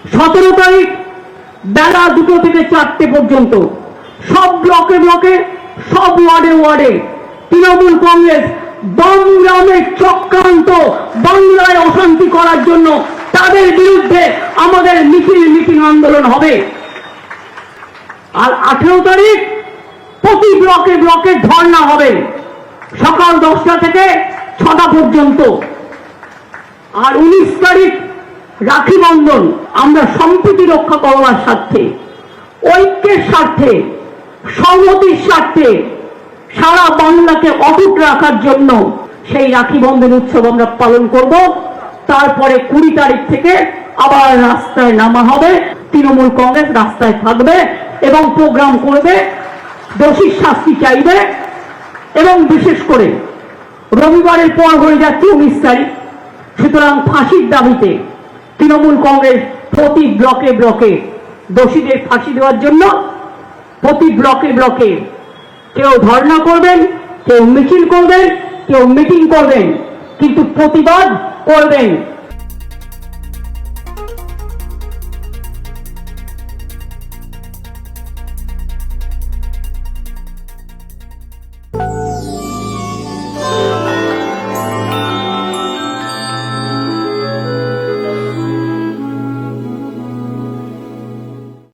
17 তারিখ বেলা 2টো থেকে 4টে পর্যন্ত সব ব্লকে ব্লকে, সব ওয়ার্ডে ওয়ার্ডে তৃণমূল কংগ্রেস বাংলামের চক্রান্ত, বাংলায় অশান্তি করার জন্য তাদের বিরুদ্ধে আমাদের মিটিং আন্দোলন হবে। আর 18 তারিখ প্রতি ব্লকে ব্লকে ধর্ণা হবে সকাল 10টা থেকে 6টা পর্যন্ত। আর 19 তারিখ রাখি বন্ধন। আমরা সম্প্রীতি রক্ষা করবার স্বার্থে, ঐক্যের স্বার্থে, সংহতির স্বার্থে, সারা বাংলাকে অটুট রাখার জন্য সেই রাখি বন্ধন উৎসব আমরা পালন করব। তারপরে 20 তারিখ থেকে আবার রাস্তায় নামা হবে। তৃণমূল কংগ্রেস রাস্তায় থাকবে এবং প্রোগ্রাম করবে, দোষীর শাস্তি চাইবে। এবং বিশেষ করে রবিবারের পর হয়ে যাচ্ছে 19 তারিখ। সুতরাং ফাঁসির দাবিতে তৃণমূল কংগ্রেস প্রতি ব্লকে ব্লকে দোষীদের ফাঁসি দেওয়ার জন্য প্রতি ব্লকে ব্লকে কেউ ধর্ণা করবেন, কেউ মিছিল করবেন, কেউ মিটিং করবেন, কিন্তু প্রতিবাদ করবেন।